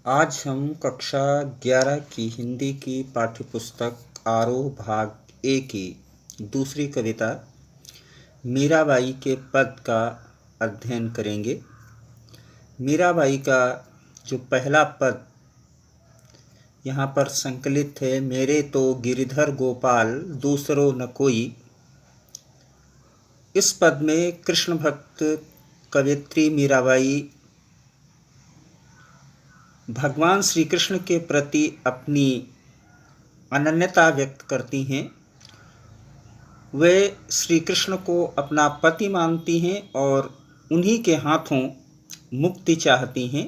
आज हम कक्षा 11 की हिंदी की पाठ्यपुस्तक आरोह भाग ए की दूसरी कविता मीराबाई के पद का अध्ययन करेंगे। मीराबाई का जो पहला पद यहाँ पर संकलित है, मेरे तो गिरधर गोपाल दूसरो न कोई। इस पद में कृष्ण भक्त कवयित्री मीराबाई भगवान श्री कृष्ण के प्रति अपनी अनन्यता व्यक्त करती हैं। वे श्री कृष्ण को अपना पति मानती हैं और उन्हीं के हाथों मुक्ति चाहती हैं।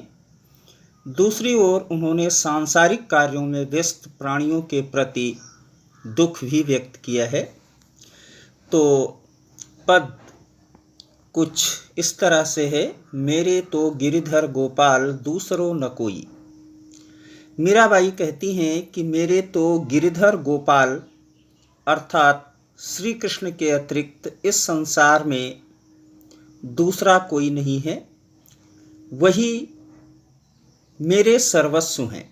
दूसरी ओर उन्होंने सांसारिक कार्यों में व्यस्त प्राणियों के प्रति दुख भी व्यक्त किया है। तो पद कुछ इस तरह से है, मेरे तो गिरधर गोपाल दूसरो न कोई। मीराबाई कहती हैं कि मेरे तो गिरधर गोपाल अर्थात श्री कृष्ण के अतिरिक्त इस संसार में दूसरा कोई नहीं है, वही मेरे सर्वस्व हैं।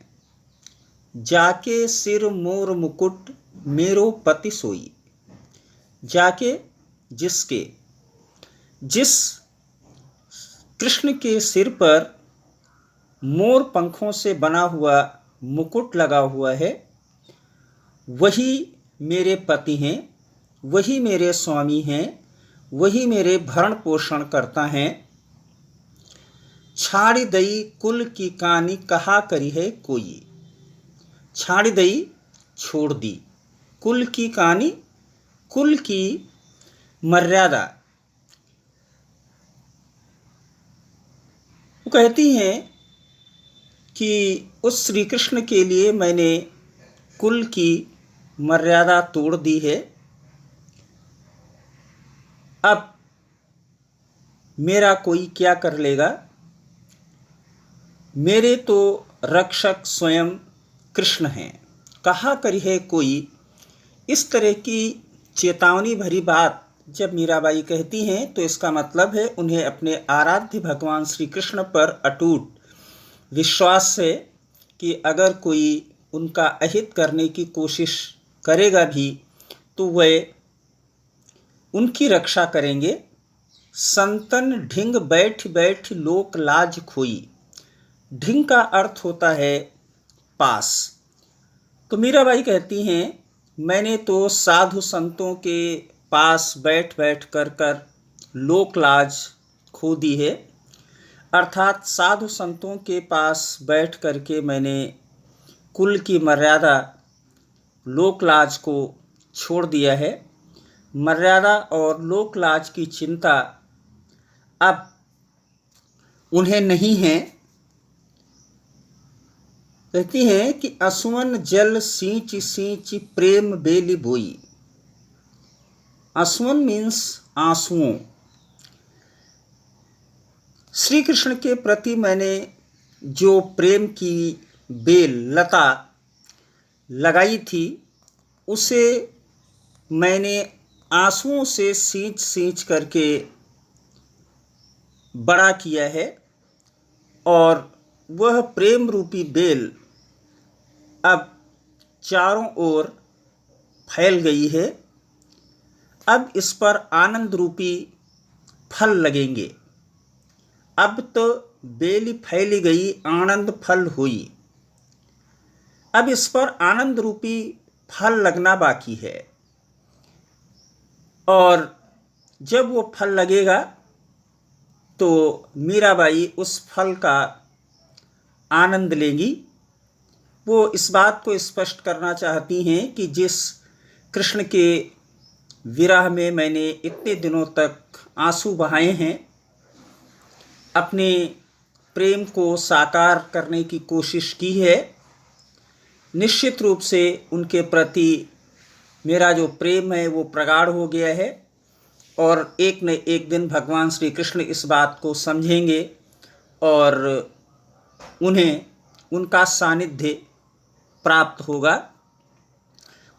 जाके सिर मोर मुकुट मेरो पति सोई। जाके जिसके जिस कृष्ण के सिर पर मोर पंखों से बना हुआ मुकुट लगा हुआ है, वही मेरे पति हैं, वही मेरे स्वामी हैं, वही मेरे भरण पोषण करता हैं। छाड़ी दई कुल की कहानी कहा करी है कोई। छाड़ी दई छोड़ दी, कुल की कहानी कुल की मर्यादा। वो कहती हैं कि उस श्री कृष्ण के लिए मैंने कुल की मर्यादा तोड़ दी है। अब मेरा कोई क्या कर लेगा। मेरे तो रक्षक स्वयं कृष्ण हैं, कहा करी है कोई। इस तरह की चेतावनी भरी बात जब मीराबाई कहती हैं तो इसका मतलब है उन्हें अपने आराध्य भगवान श्री कृष्ण पर अटूट विश्वास है कि अगर कोई उनका अहित करने की कोशिश करेगा भी तो वे उनकी रक्षा करेंगे। संतन ढिंग बैठ बैठ लोक लाज खोई। ढिंग का अर्थ होता है पास। तो मीराबाई कहती हैं मैंने तो साधु संतों के पास बैठ बैठ कर लोक लाज खो दी है। अर्थात साधु संतों के पास बैठ करके मैंने कुल की मर्यादा लोक लाज को छोड़ दिया है। मर्यादा और लोक लाज की चिंता अब उन्हें नहीं है। कहती हैं कि असुवन जल सींच सींच प्रेम बेली बोई। असुवन मीन्स आंसुओं। श्री कृष्ण के प्रति मैंने जो प्रेम की बेल लता लगाई थी उसे मैंने आंसुओं से सींच सींच करके बड़ा किया है और वह प्रेम रूपी बेल अब चारों ओर फैल गई है। अब इस पर आनंद रूपी फल लगेंगे। अब तो बेली फैली गई, आनंद फल हुई। अब इस पर आनंद रूपी फल लगना बाकी है और जब वो फल लगेगा तो मीराबाई उस फल का आनंद लेंगी। वो इस बात को स्पष्ट करना चाहती हैं कि जिस कृष्ण के विरह में मैंने इतने दिनों तक आंसू बहाए हैं, अपने प्रेम को साकार करने की कोशिश की है, निश्चित रूप से उनके प्रति मेरा जो प्रेम है वो प्रगाढ़ हो गया है और एक न एक दिन भगवान श्री कृष्ण इस बात को समझेंगे और उन्हें उनका सानिध्य प्राप्त होगा।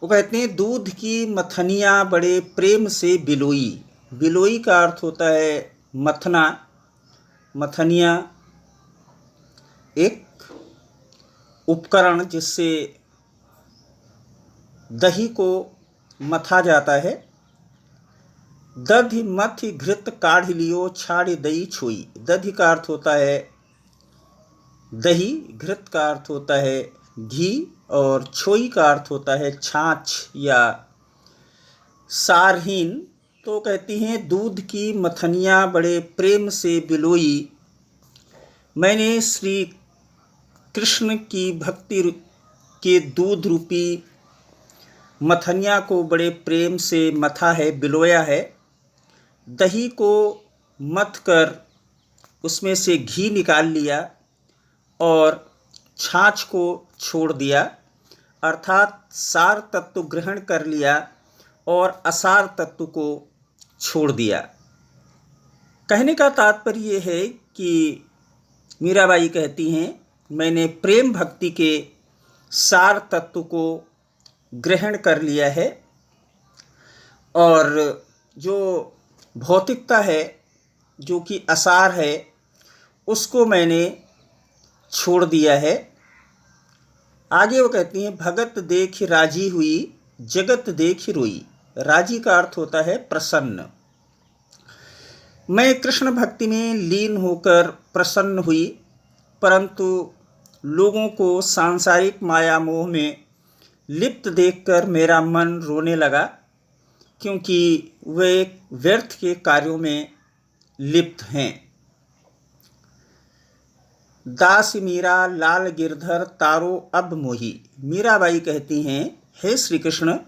वो कहते हैं दूध की मथनियाँ बड़े प्रेम से बिलोई। बिलोई का अर्थ होता है मथना। मथनियाँ एक उपकरण जिससे दही को मथा जाता है। दधि मथि घृत काढ़ लियो छाड़ी दही छोई। दधि का अर्थ होता है दही, घृत का अर्थ होता है घी और छोई का अर्थ होता है छाछ या सारहीन। तो कहती हैं दूध की मथनिया बड़े प्रेम से बिलोई। मैंने श्री कृष्ण की भक्ति के दूध रूपी मथनिया को बड़े प्रेम से मथा है, बिलोया है। दही को मथ कर उसमें से घी निकाल लिया और छाछ को छोड़ दिया, अर्थात सार तत्व ग्रहण कर लिया और असार तत्व को छोड़ दिया। कहने का तात्पर्य यह है कि मीराबाई कहती हैं मैंने प्रेम भक्ति के सार तत्व को ग्रहण कर लिया है और जो भौतिकता है, जो कि असार है, उसको मैंने छोड़ दिया है। आगे वो कहती हैं भगत देख राजी हुई, जगत देख रोई। राजी का अर्थ होता है प्रसन्न। मैं कृष्ण भक्ति में लीन होकर प्रसन्न हुई, परंतु लोगों को सांसारिक माया मोह में लिप्त देखकर मेरा मन रोने लगा, क्योंकि वे व्यर्थ के कार्यों में लिप्त हैं। दास मीरा लाल गिरधर तारो अब मोही। मीराबाई कहती हैं हे श्री कृष्ण,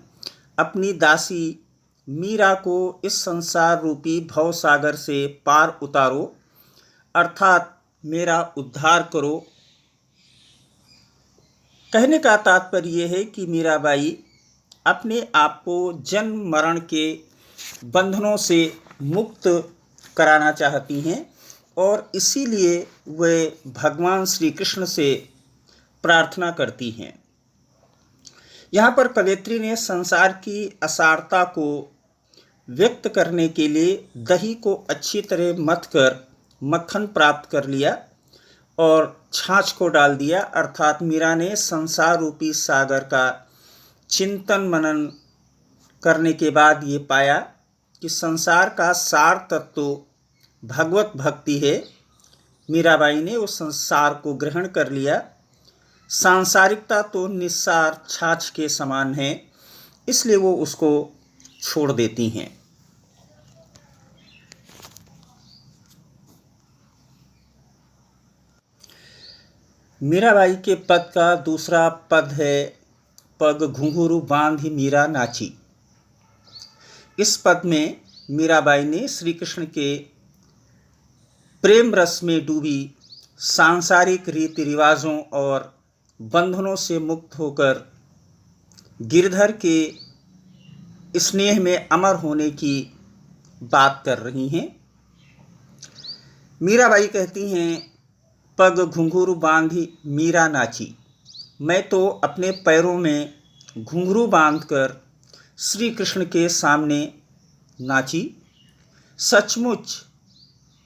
अपनी दासी मीरा को इस संसार रूपी भव सागर से पार उतारो, अर्थात मेरा उद्धार करो। कहने का तात्पर्य यह है कि मीराबाई अपने आप को जन्म मरण के बंधनों से मुक्त कराना चाहती हैं और इसीलिए वे भगवान श्री कृष्ण से प्रार्थना करती हैं। यहाँ पर कवयित्री ने संसार की असारता को व्यक्त करने के लिए दही को अच्छी तरह मथ कर मक्खन प्राप्त कर लिया और छाछ को डाल दिया, अर्थात मीरा ने संसार रूपी सागर का चिंतन मनन करने के बाद ये पाया कि संसार का सार तत्व भगवत भक्ति है। मीराबाई ने उस संसार को ग्रहण कर लिया। सांसारिकता तो निस्सार छाछ के समान है, इसलिए वो उसको छोड़ देती हैं। मीराबाई के पद का दूसरा पद है पग घुंघरू बांधी मीरा नाची। इस पद में मीराबाई ने श्री कृष्ण के प्रेम रस में डूबी सांसारिक रीति रिवाजों और बंधनों से मुक्त होकर गिरधर के स्नेह में अमर होने की बात कर रही हैं। मीराबाई कहती हैं पग घुंघरू बांधी मीरा नाची। मैं तो अपने पैरों में घुंघरू बांधकर श्री कृष्ण के सामने नाची। सचमुच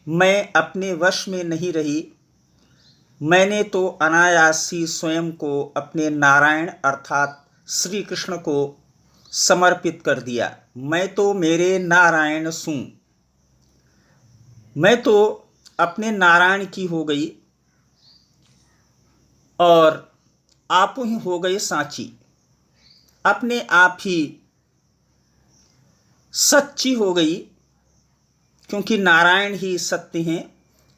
मैं अपने वश में नहीं रही। मैंने तो अनायास ही स्वयं को अपने नारायण अर्थात श्री कृष्ण को समर्पित कर दिया। मैं तो मेरे नारायण सूं। मैं तो अपने नारायण की हो गई और आप ही हो गए साची। अपने आप ही सच्ची हो गई, क्योंकि नारायण ही सत्य हैं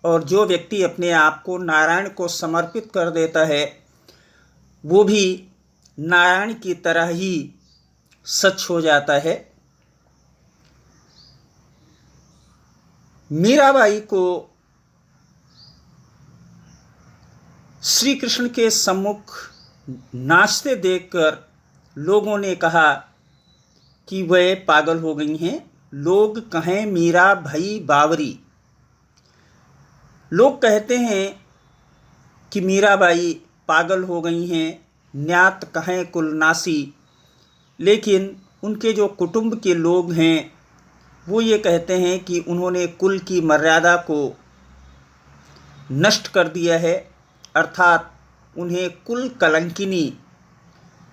और जो व्यक्ति अपने आप को नारायण को समर्पित कर देता है वो भी नारायण की तरह ही सच हो जाता है। मीराबाई को श्री कृष्ण के सम्मुख नाचते देखकर लोगों ने कहा कि वे पागल हो गई हैं। लोग कहें मीरा भई बावरी। लोग कहते हैं कि मीराबाई पागल हो गई हैं, न्यात कहें कुलनासी। लेकिन उनके जो कुटुंब के लोग हैं वो ये कहते हैं कि उन्होंने कुल की मर्यादा को नष्ट कर दिया है, अर्थात उन्हें कुल कलंकिनी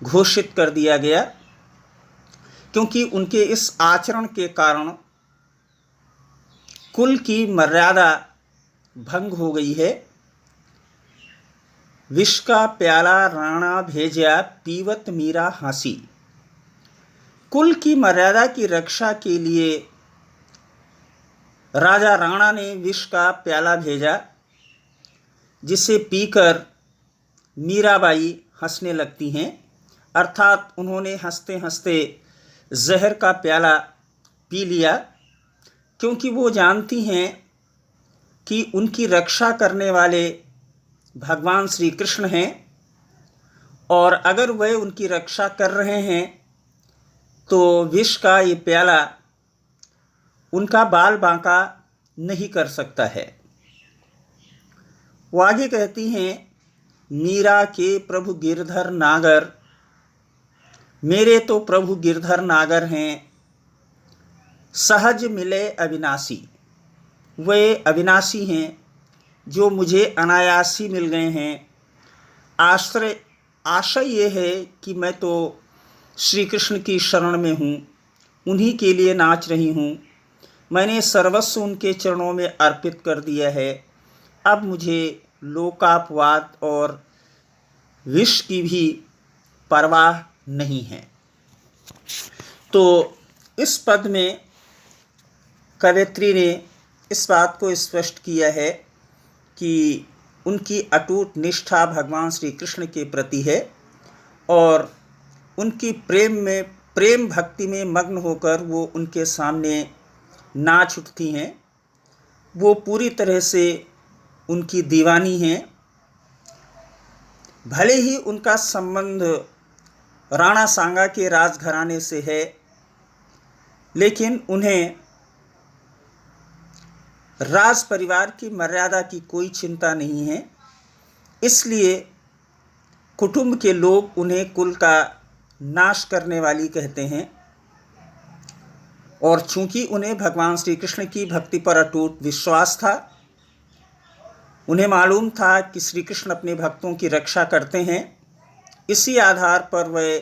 घोषित कर दिया गया, क्योंकि उनके इस आचरण के कारण कुल की मर्यादा भंग हो गई है। विष का प्याला राणा भेजा पीवत मीरा हंसी। कुल की मर्यादा की रक्षा के लिए राजा राणा ने विष का प्याला भेजा, जिसे पीकर मीराबाई हंसने लगती हैं। अर्थात उन्होंने हंसते हंसते जहर का प्याला पी लिया, क्योंकि वो जानती हैं कि उनकी रक्षा करने वाले भगवान श्री कृष्ण हैं, और अगर वह उनकी रक्षा कर रहे हैं तो विष का ये प्याला उनका बाल बांका नहीं कर सकता है। वो आगे कहती हैं, मीरा के प्रभु गिरधर नागर, मेरे तो प्रभु गिरधर नागर हैं, सहज मिले अविनाशी। वे अविनाशी हैं जो मुझे अनायासी मिल गए हैं। आशय ये है कि मैं तो श्री कृष्ण की शरण में हूँ, उन्हीं के लिए नाच रही हूँ। मैंने सर्वस्व उनके चरणों में अर्पित कर दिया है। अब मुझे लोकापवाद और विष की भी परवाह नहीं है। तो इस पद में कवयित्री ने इस बात को स्पष्ट किया है कि उनकी अटूट निष्ठा भगवान श्री कृष्ण के प्रति है, और उनकी प्रेम भक्ति में मग्न होकर वो उनके सामने नाच उठती हैं। वो पूरी तरह से उनकी दीवानी हैं। भले ही उनका संबंध राणा सांगा के राजघराने से है, लेकिन उन्हें राज परिवार की मर्यादा की कोई चिंता नहीं है। इसलिए कुटुंब के लोग उन्हें कुल का नाश करने वाली कहते हैं। और चूंकि उन्हें भगवान श्री कृष्ण की भक्ति पर अटूट विश्वास था, उन्हें मालूम था कि श्री कृष्ण अपने भक्तों की रक्षा करते हैं, इसी आधार पर वे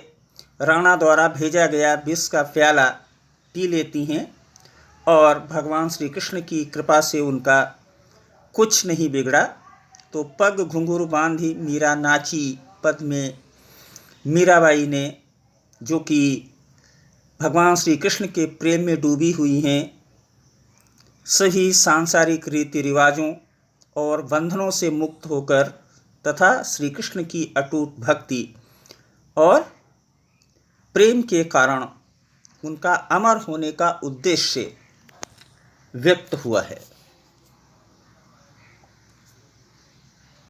राणा द्वारा भेजा गया विष का प्याला पी लेती हैं, और भगवान श्री कृष्ण की कृपा से उनका कुछ नहीं बिगड़ा। तो पग घुंघरू बांधी मीरा नाची पद में मीराबाई ने, जो कि भगवान श्री कृष्ण के प्रेम में डूबी हुई हैं, सभी सांसारिक रीति रिवाजों और बंधनों से मुक्त होकर तथा श्री कृष्ण की अटूट भक्ति और प्रेम के कारण उनका अमर होने का उद्देश्य व्यक्त हुआ है।